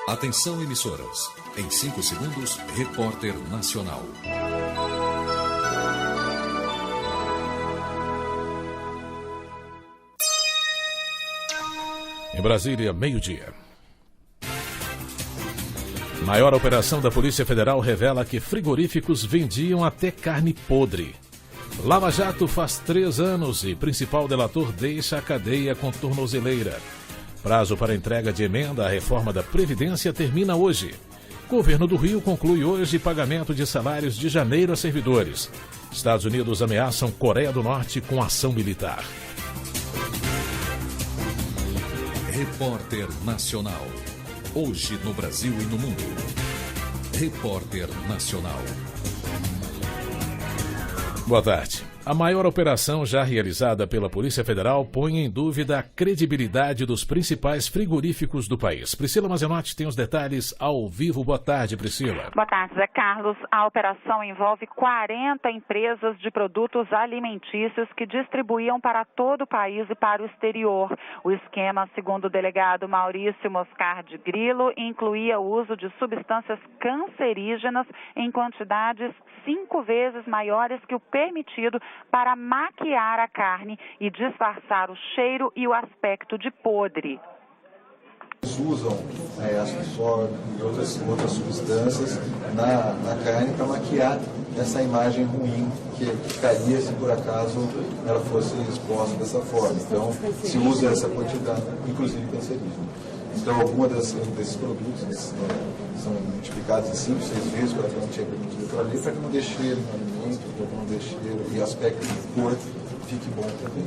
Atenção, emissoras. Em 5 segundos, Repórter Nacional. Em Brasília, meio-dia. Maior operação da Polícia Federal revela que frigoríficos vendiam até carne podre. Lava Jato faz 3 anos e principal delator deixa a cadeia com tornozeleira. Prazo para entrega de emenda à reforma da Previdência termina hoje. Governo do Rio conclui hoje pagamento de salários de janeiro a servidores. Estados Unidos ameaçam Coreia do Norte com ação militar. Repórter Nacional. Hoje no Brasil e no mundo. Repórter Nacional. Boa tarde. A maior operação já realizada pela Polícia Federal põe em dúvida a credibilidade dos principais frigoríficos do país. Priscila Mazenotti tem os detalhes ao vivo. Boa tarde, Priscila. Boa tarde, Zé Carlos. A operação envolve 40 empresas de produtos alimentícios que distribuíam para todo o país e para o exterior. O esquema, segundo o delegado Maurício Moscardi Grilo, incluía o uso de substâncias cancerígenas em quantidades 5 vezes maiores que o permitido para maquiar a carne e disfarçar o cheiro e o aspecto de podre. Eles usam açúcar e outras substâncias na carne para maquiar essa imagem ruim que ficaria se por acaso ela fosse exposta dessa forma. Então, se usa essa quantidade, inclusive cancerígena. Então, alguns desses produtos são multiplicados em 5, 6 vezes para que não tinha permitido para ali, para que não deixe cheiro no alimento, para que não deixe cheiro e aspecto de cor fique bom também.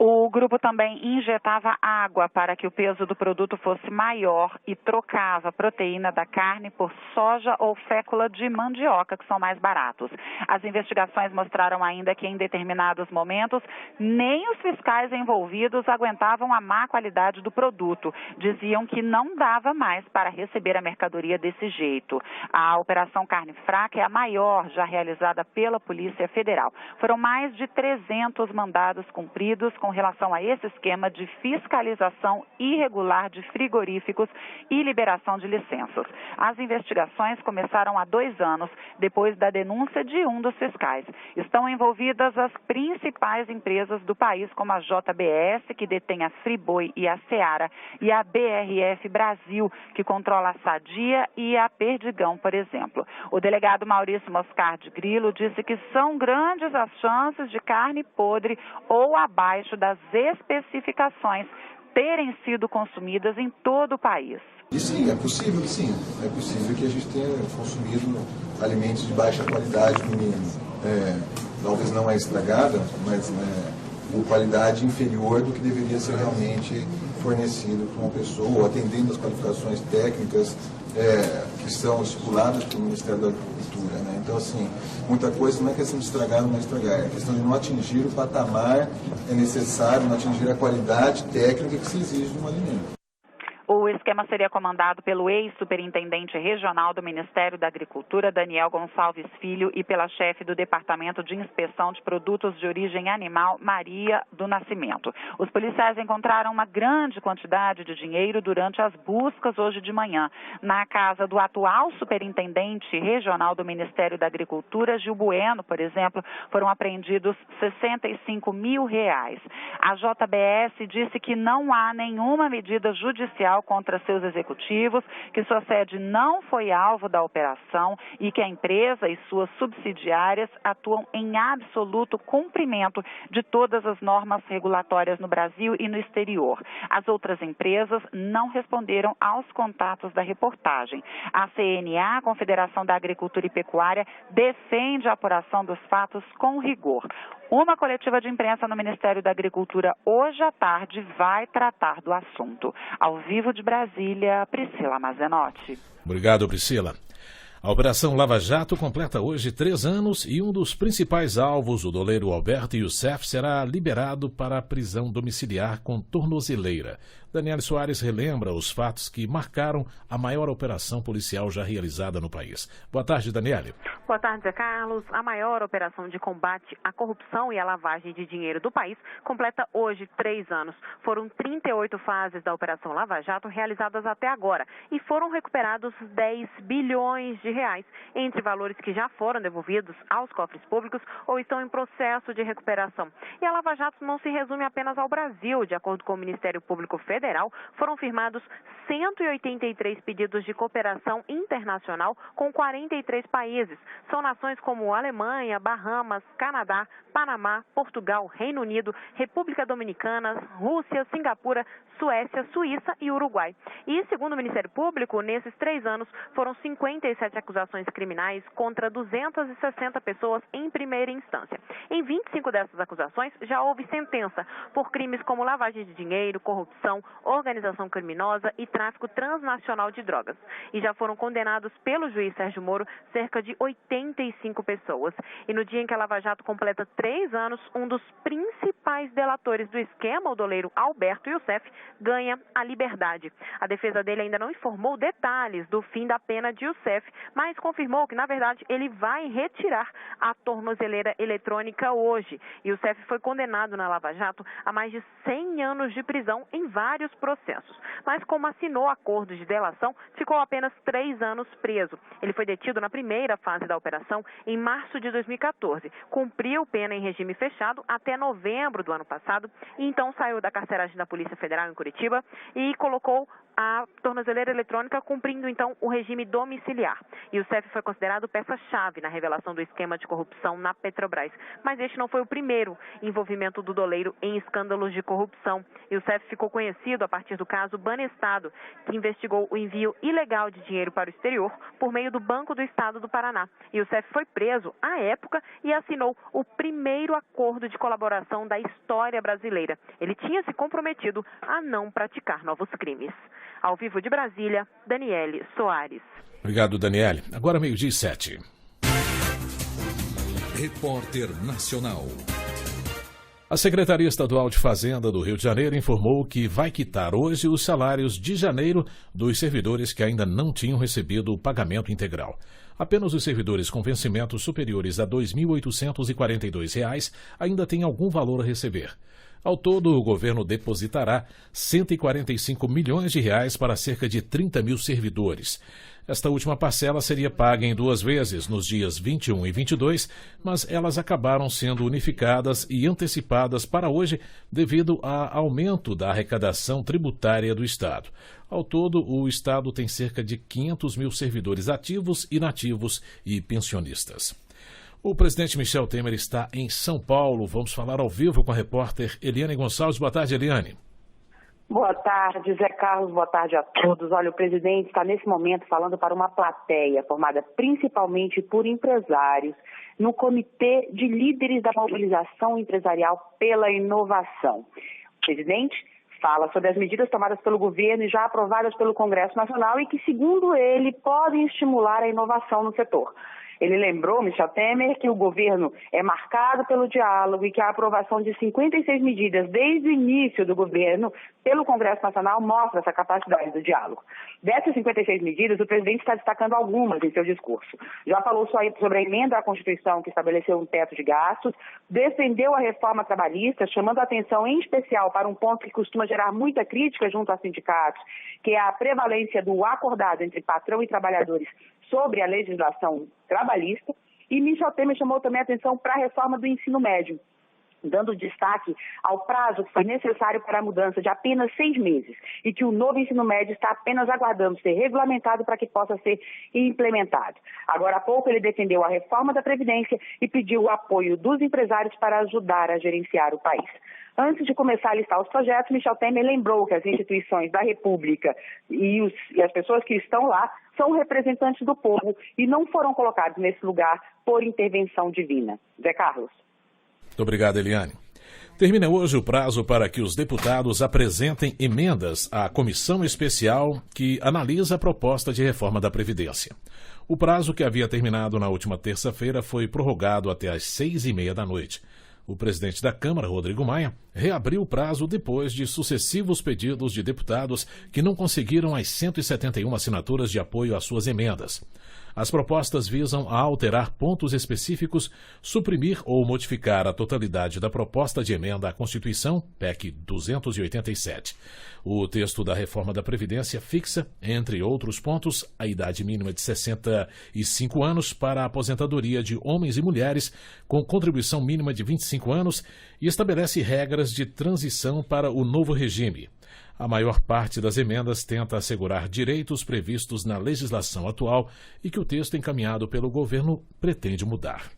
O grupo também injetava água para que o peso do produto fosse maior e trocava a proteína da carne por soja ou fécula de mandioca, que são mais baratos. As investigações mostraram ainda que em determinados momentos nem os fiscais envolvidos aguentavam a má qualidade do produto. Diziam que não dava mais para receber a mercadoria desse jeito. A Operação Carne Fraca é a maior já realizada pela Polícia Federal. Foram mais de 300 mandados cumpridos com relação a esse esquema de fiscalização irregular de frigoríficos e liberação de licenças. As investigações começaram há 2 anos, depois da denúncia de um dos fiscais. Estão envolvidas as principais empresas do país, como a JBS, que detém a Friboi e a Seara, e a BRF Brasil, que controla a Sadia e a Perdigão, por exemplo. O delegado Maurício Moscardi Grilo disse que são grandes as chances de carne podre ou abaixo das especificações terem sido consumidas em todo o país. E sim, é possível que sim. É possível que a gente tenha consumido alimentos de baixa qualidade no mínimo. Talvez não é estragada, mas com qualidade inferior do que deveria ser realmente fornecido para uma pessoa, ou atendendo as qualificações técnicas que são estipuladas pelo Ministério da Agricultura, né? Então, assim, muita coisa não é questão de estragar ou não estragar, é questão de não atingir o patamar necessário, não atingir a qualidade técnica que se exige de um alimento. O esquema seria comandado pelo ex-superintendente regional do Ministério da Agricultura, Daniel Gonçalves Filho, e pela chefe do Departamento de Inspeção de Produtos de Origem Animal, Maria do Nascimento. Os policiais encontraram uma grande quantidade de dinheiro durante as buscas hoje de manhã. Na casa do atual superintendente regional do Ministério da Agricultura, Gil Bueno, por exemplo, foram apreendidos R$65 mil. A JBS disse que não há nenhuma medida judicial contra seus executivos, que sua sede não foi alvo da operação e que a empresa e suas subsidiárias atuam em absoluto cumprimento de todas as normas regulatórias no Brasil e no exterior. As outras empresas não responderam aos contatos da reportagem. A CNA, a Confederação da Agricultura e Pecuária, defende a apuração dos fatos com rigor. Uma coletiva de imprensa no Ministério da Agricultura hoje à tarde vai tratar do assunto. Ao vivo de Brasília, Priscila Mazenotti. Obrigado, Priscila. A Operação Lava Jato completa hoje 3 anos e um dos principais alvos, o doleiro Alberto Youssef, será liberado para a prisão domiciliar com tornozeleira. Daniele Soares relembra os fatos que marcaram a maior operação policial já realizada no país. Boa tarde, Daniele. Boa tarde, Zé Carlos. A maior operação de combate à corrupção e à lavagem de dinheiro do país completa hoje 3 anos. Foram 38 fases da Operação Lava Jato realizadas até agora e foram recuperados 10 bilhões de reais, entre valores que já foram devolvidos aos cofres públicos ou estão em processo de recuperação. E a Lava Jato não se resume apenas ao Brasil. De acordo com o Ministério Público Federal, foram firmados 183 pedidos de cooperação internacional com 43 países. São nações como Alemanha, Bahamas, Canadá, Panamá, Portugal, Reino Unido, República Dominicana, Rússia, Singapura, Suécia, Suíça e Uruguai. E, segundo o Ministério Público, nesses 3 anos foram 57 acusações criminais contra 260 pessoas em primeira instância. Em 25 dessas acusações já houve sentença por crimes como lavagem de dinheiro, corrupção, organização criminosa e tráfico transnacional de drogas. E já foram condenados pelo juiz Sérgio Moro cerca de 85 pessoas. E no dia em que a Lava Jato completa 3 anos, um dos principais delatores do esquema, o doleiro Alberto Youssef, ganha a liberdade. A defesa dele ainda não informou detalhes do fim da pena de Youssef, mas confirmou que, na verdade, ele vai retirar a tornozeleira eletrônica hoje. Youssef foi condenado na Lava Jato a mais de 100 anos de prisão em vários processos. Mas como assinou acordo de delação, ficou apenas 3 anos preso. Ele foi detido na primeira fase da operação em março de 2014. Cumpriu pena em regime fechado até novembro do ano passado e então saiu da carceragem da Polícia Federal em Curitiba e colocou a tornozeleira eletrônica, cumprindo então o regime domiciliar. Youssef foi considerado peça-chave na revelação do esquema de corrupção na Petrobras. Mas este não foi o primeiro envolvimento do doleiro em escândalos de corrupção. Youssef ficou conhecido a partir do caso Banestado, que investigou o envio ilegal de dinheiro para o exterior por meio do Banco do Estado do Paraná. Youssef foi preso à época e assinou o primeiro acordo de colaboração da história brasileira. Ele tinha se comprometido a não praticar novos crimes. Ao vivo de Brasília, Daniele Soares. Obrigado, Daniele. Agora 12:07. Repórter Nacional. A Secretaria Estadual de Fazenda do Rio de Janeiro informou que vai quitar hoje os salários de janeiro dos servidores que ainda não tinham recebido o pagamento integral. Apenas os servidores com vencimentos superiores a R$ 2.842 ainda têm algum valor a receber. Ao todo, o governo depositará R$ 145 milhões para cerca de 30 mil servidores. Esta última parcela seria paga em 2 vezes, nos dias 21 e 22, mas elas acabaram sendo unificadas e antecipadas para hoje devido ao aumento da arrecadação tributária do Estado. Ao todo, o Estado tem cerca de 500 mil servidores ativos, inativos e pensionistas. O presidente Michel Temer está em São Paulo. Vamos falar ao vivo com a repórter Eliane Gonçalves. Boa tarde, Eliane. Boa tarde, Zé Carlos. Boa tarde a todos. Olha, o presidente está nesse momento falando para uma plateia formada principalmente por empresários no Comitê de Líderes da Mobilização Empresarial pela Inovação. O presidente fala sobre as medidas tomadas pelo governo e já aprovadas pelo Congresso Nacional e que, segundo ele, podem estimular a inovação no setor. Ele lembrou, Michel Temer, que o governo é marcado pelo diálogo e que a aprovação de 56 medidas desde o início do governo pelo Congresso Nacional mostra essa capacidade do diálogo. Dessas 56 medidas, o presidente está destacando algumas em seu discurso. Já falou sobre a emenda à Constituição que estabeleceu um teto de gastos, defendeu a reforma trabalhista, chamando a atenção em especial para um ponto que costuma gerar muita crítica junto aos sindicatos, que é a prevalência do acordado entre patrão e trabalhadores sobre a legislação trabalhista, e Michel Temer chamou também a atenção para a reforma do ensino médio, dando destaque ao prazo que foi necessário para a mudança de apenas 6 meses e que o novo ensino médio está apenas aguardando ser regulamentado para que possa ser implementado. Agora há pouco ele defendeu a reforma da Previdência e pediu o apoio dos empresários para ajudar a gerenciar o país. Antes de começar a listar os projetos, Michel Temer lembrou que as instituições da República e as pessoas que estão lá são representantes do povo e não foram colocados nesse lugar por intervenção divina. Zé Carlos. Muito obrigado, Eliane. Termina hoje o prazo para que os deputados apresentem emendas à comissão especial que analisa a proposta de reforma da Previdência. O prazo, que havia terminado na última terça-feira, foi prorrogado até às 6h30 da noite. O presidente da Câmara, Rodrigo Maia, reabriu o prazo depois de sucessivos pedidos de deputados que não conseguiram as 171 assinaturas de apoio às suas emendas. As propostas visam a alterar pontos específicos, suprimir ou modificar a totalidade da proposta de emenda à Constituição, PEC 287. O texto da reforma da Previdência fixa, entre outros pontos, a idade mínima de 65 anos para a aposentadoria de homens e mulheres, com contribuição mínima de 25 anos, e estabelece regras de transição para o novo regime. A maior parte das emendas tenta assegurar direitos previstos na legislação atual e que o texto encaminhado pelo governo pretende mudar.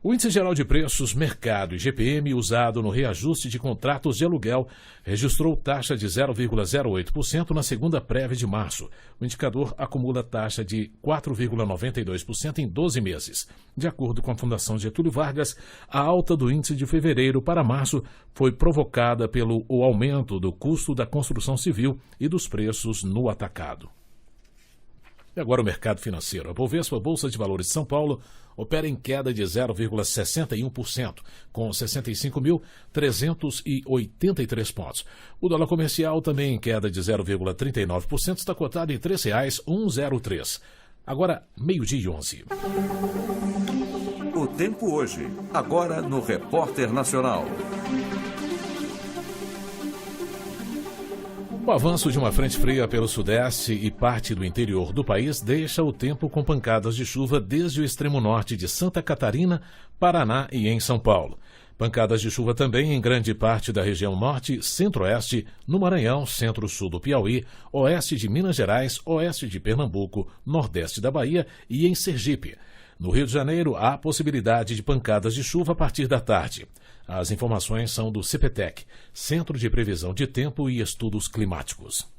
O Índice Geral de Preços, Mercado, IGPM, usado no reajuste de contratos de aluguel, registrou taxa de 0,08% na segunda prévia de março. O indicador acumula taxa de 4,92% em 12 meses. De acordo com a Fundação Getúlio Vargas, a alta do índice de fevereiro para março foi provocada pelo aumento do custo da construção civil e dos preços no atacado. E agora o mercado financeiro. A Bovespa, Bolsa de Valores de São Paulo, opera em queda de 0,61%, com 65.383 pontos. O dólar comercial, também em queda de 0,39%, está cotado em R$ 3,103. Agora, 12:11. O tempo hoje, agora no Repórter Nacional. O avanço de uma frente fria pelo sudeste e parte do interior do país deixa o tempo com pancadas de chuva desde o extremo norte de Santa Catarina, Paraná e em São Paulo. Pancadas de chuva também em grande parte da região norte, centro-oeste, no Maranhão, centro-sul do Piauí, oeste de Minas Gerais, oeste de Pernambuco, nordeste da Bahia e em Sergipe. No Rio de Janeiro, há possibilidade de pancadas de chuva a partir da tarde. As informações são do CPTEC, Centro de Previsão de Tempo e Estudos Climáticos.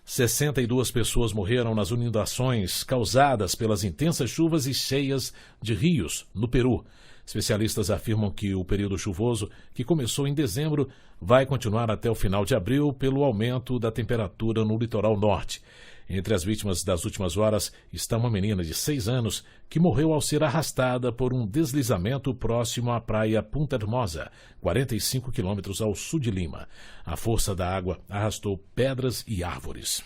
62 pessoas morreram nas inundações causadas pelas intensas chuvas e cheias de rios, no Peru. Especialistas afirmam que o período chuvoso, que começou em dezembro, vai continuar até o final de abril pelo aumento da temperatura no litoral norte. Entre as vítimas das últimas horas está uma menina de 6 anos que morreu ao ser arrastada por um deslizamento próximo à praia Punta Hermosa, 45 quilômetros ao sul de Lima. A força da água arrastou pedras e árvores.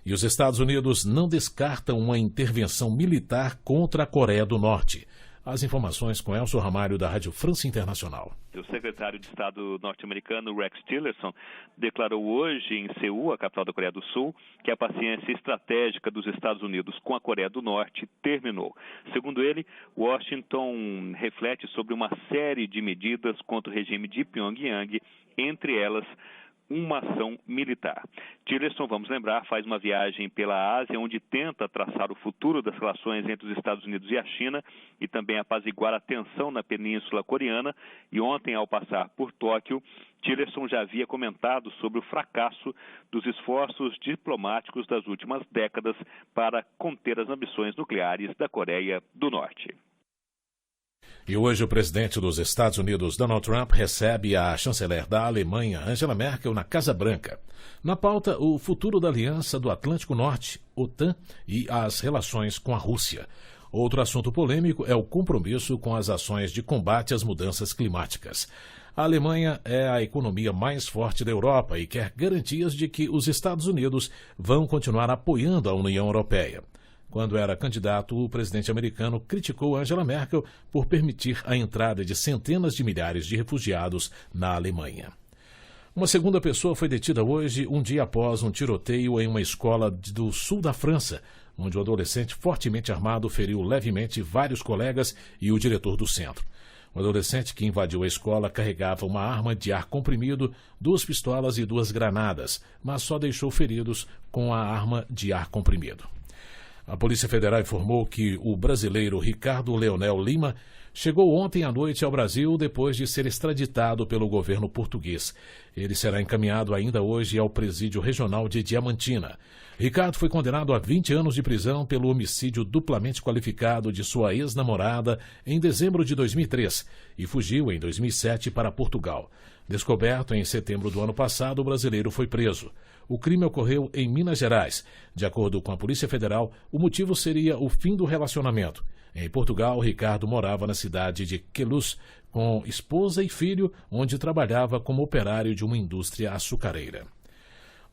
E os Estados Unidos não descartam uma intervenção militar contra a Coreia do Norte. As informações com Elcio Ramalho, da Rádio França Internacional. O secretário de Estado norte-americano, Rex Tillerson, declarou hoje em Seul, a capital da Coreia do Sul, que a paciência estratégica dos Estados Unidos com a Coreia do Norte terminou. Segundo ele, Washington reflete sobre uma série de medidas contra o regime de Pyongyang, entre elas uma ação militar. Tillerson, vamos lembrar, faz uma viagem pela Ásia, onde tenta traçar o futuro das relações entre os Estados Unidos e a China e também apaziguar a tensão na Península Coreana. E ontem, ao passar por Tóquio, Tillerson já havia comentado sobre o fracasso dos esforços diplomáticos das últimas décadas para conter as ambições nucleares da Coreia do Norte. E hoje o presidente dos Estados Unidos, Donald Trump, recebe a chanceler da Alemanha, Angela Merkel, na Casa Branca. Na pauta, o futuro da Aliança do Atlântico Norte, OTAN, e as relações com a Rússia. Outro assunto polêmico é o compromisso com as ações de combate às mudanças climáticas. A Alemanha é a economia mais forte da Europa e quer garantias de que os Estados Unidos vão continuar apoiando a União Europeia. Quando era candidato, o presidente americano criticou Angela Merkel por permitir a entrada de centenas de milhares de refugiados na Alemanha. Uma segunda pessoa foi detida hoje, um dia após um tiroteio em uma escola do sul da França, onde um adolescente fortemente armado feriu levemente vários colegas e o diretor do centro. O adolescente que invadiu a escola carregava uma arma de ar comprimido, 2 pistolas e 2 granadas, mas só deixou feridos com a arma de ar comprimido. A Polícia Federal informou que o brasileiro Ricardo Leonel Lima chegou ontem à noite ao Brasil depois de ser extraditado pelo governo português. Ele será encaminhado ainda hoje ao Presídio Regional de Diamantina. Ricardo foi condenado a 20 anos de prisão pelo homicídio duplamente qualificado de sua ex-namorada em dezembro de 2003 e fugiu em 2007 para Portugal. Descoberto em setembro do ano passado, o brasileiro foi preso. O crime ocorreu em Minas Gerais. De acordo com a Polícia Federal, o motivo seria o fim do relacionamento. Em Portugal, Ricardo morava na cidade de Queluz com esposa e filho, onde trabalhava como operário de uma indústria açucareira.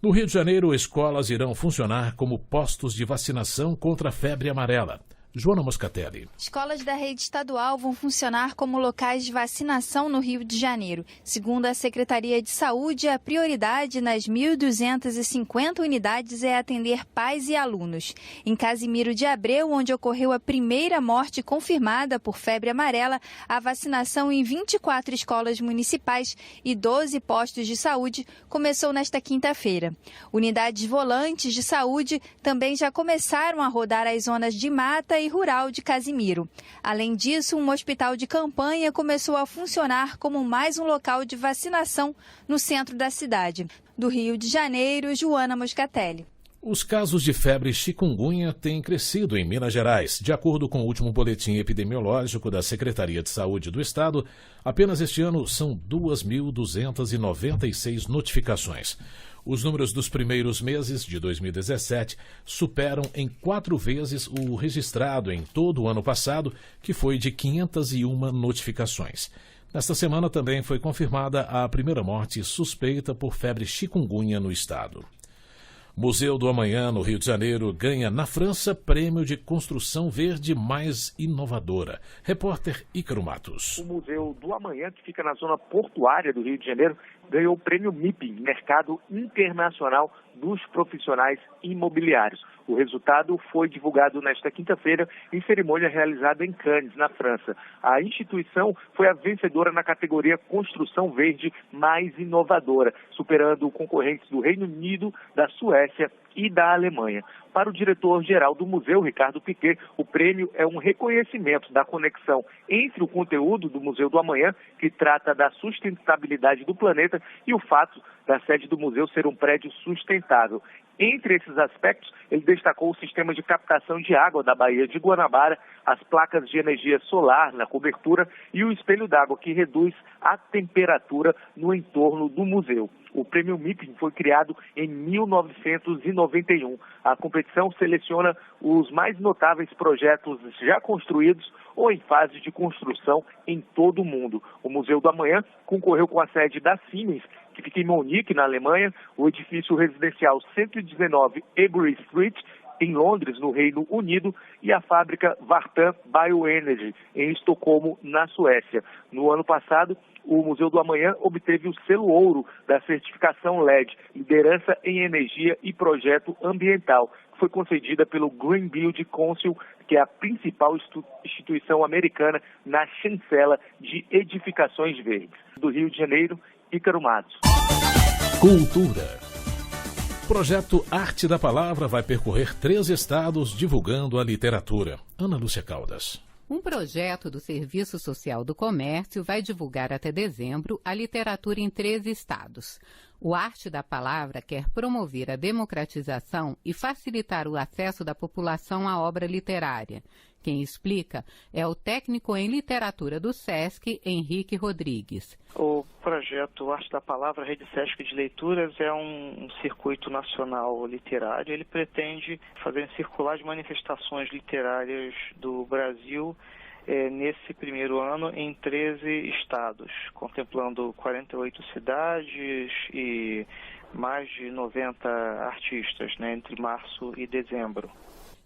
No Rio de Janeiro, escolas irão funcionar como postos de vacinação contra a febre amarela. Joana Moscatelli. Escolas da rede estadual vão funcionar como locais de vacinação no Rio de Janeiro. Segundo a Secretaria de Saúde, a prioridade nas 1.250 unidades é atender pais e alunos. Em Casimiro de Abreu, onde ocorreu a primeira morte confirmada por febre amarela, a vacinação em 24 escolas municipais e 12 postos de saúde começou nesta quinta-feira. Unidades volantes de saúde também já começaram a rodar as zonas de mata e rural de Casimiro. Além disso, um hospital de campanha começou a funcionar como mais um local de vacinação no centro da cidade. Do Rio de Janeiro, Joana Moscatelli. Os casos de febre chikungunya têm crescido em Minas Gerais. De acordo com o último boletim epidemiológico da Secretaria de Saúde do Estado, apenas este ano são 2.296 notificações. Os números dos primeiros meses de 2017 superam em 4 vezes o registrado em todo o ano passado, que foi de 501 notificações. Nesta semana também foi confirmada a primeira morte suspeita por febre chikungunya no estado. Museu do Amanhã, no Rio de Janeiro, ganha na França prêmio de construção verde mais inovadora. Repórter Ícaro Matos. O Museu do Amanhã, que fica na zona portuária do Rio de Janeiro, ganhou o prêmio MIP, Mercado Internacional dos Profissionais Imobiliários. O resultado foi divulgado nesta quinta-feira em cerimônia realizada em Cannes, na França. A instituição foi a vencedora na categoria Construção Verde mais inovadora, superando concorrentes do Reino Unido, da Suécia e da Alemanha. Para o diretor-geral do museu, Ricardo Piquet, o prêmio é um reconhecimento da conexão entre o conteúdo do Museu do Amanhã, que trata da sustentabilidade do planeta, e o fato da sede do museu ser um prédio sustentável. Entre esses aspectos, ele destacou o sistema de captação de água da Baía de Guanabara, as placas de energia solar na cobertura e o espelho d'água, que reduz a temperatura no entorno do museu. O prêmio MIP foi criado em 1991. A competição seleciona os mais notáveis projetos já construídos ou em fase de construção em todo o mundo. O Museu do Amanhã concorreu com a sede da Siemens, que fica em Munique, na Alemanha, o edifício residencial 119 Ebury Street, em Londres, no Reino Unido, e a fábrica Vartan Bioenergy, em Estocolmo, na Suécia. No ano passado, o Museu do Amanhã obteve o selo ouro da certificação LED, Liderança em Energia e Projeto Ambiental, que foi concedida pelo Green Building Council, que é a principal instituição americana na chancela de edificações verdes. Do Rio de Janeiro, Ícaro Matos. Cultura. O projeto Arte da Palavra vai percorrer 3 estados divulgando a literatura. Ana Lúcia Caldas. Um projeto do Serviço Social do Comércio vai divulgar até dezembro a literatura em 13 estados. O Arte da Palavra quer promover a democratização e facilitar o acesso da população à obra literária. Quem explica é o técnico em literatura do SESC, Henrique Rodrigues. O projeto Arte da Palavra, Rede SESC de Leituras, é um circuito nacional literário. Ele pretende fazer circular de manifestações literárias do Brasil nesse primeiro ano em 13 estados, contemplando 48 cidades e mais de 90 artistas, entre março e dezembro.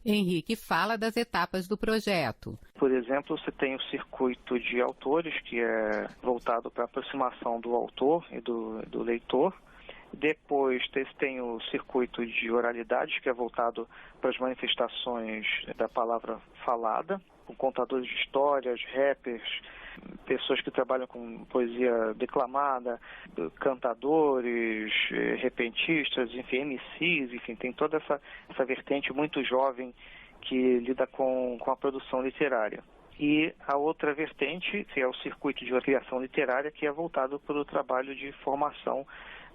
Henrique fala das etapas do projeto. Por exemplo, você tem o circuito de autores, que é voltado para a aproximação do autor e do leitor. Depois tem o circuito de oralidades, que é voltado para as manifestações da palavra falada, com contadores de histórias, rappers, pessoas que trabalham com poesia declamada, cantadores, repentistas, enfim, MCs, enfim, tem toda essa vertente muito jovem que lida com a produção literária. E a outra vertente, que é o circuito de criação literária, que é voltado para o trabalho de formação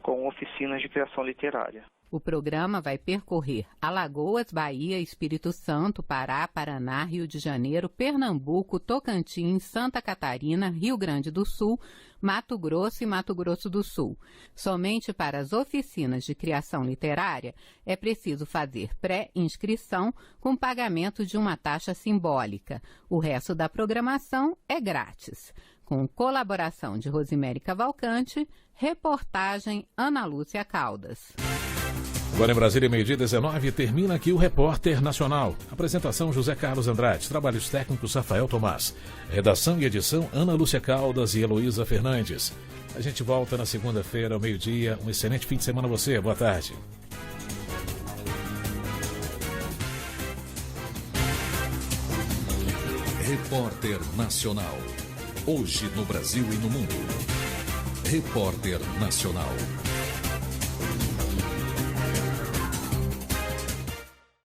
com oficinas de criação literária. O programa vai percorrer Alagoas, Bahia, Espírito Santo, Pará, Paraná, Rio de Janeiro, Pernambuco, Tocantins, Santa Catarina, Rio Grande do Sul, Mato Grosso e Mato Grosso do Sul. Somente para as oficinas de criação literária é preciso fazer pré-inscrição com pagamento de uma taxa simbólica. O resto da programação é grátis. Com colaboração de Rosemary Cavalcante, reportagem Ana Lúcia Caldas. Agora em Brasília, 12h19, termina aqui o Repórter Nacional. Apresentação José Carlos Andrade, trabalhos técnicos Rafael Tomás. Redação e edição Ana Lúcia Caldas e Heloísa Fernandes. A gente volta na segunda-feira ao meio-dia. Um excelente fim de semana a você. Boa tarde. Repórter Nacional. Hoje no Brasil e no mundo. Repórter Nacional.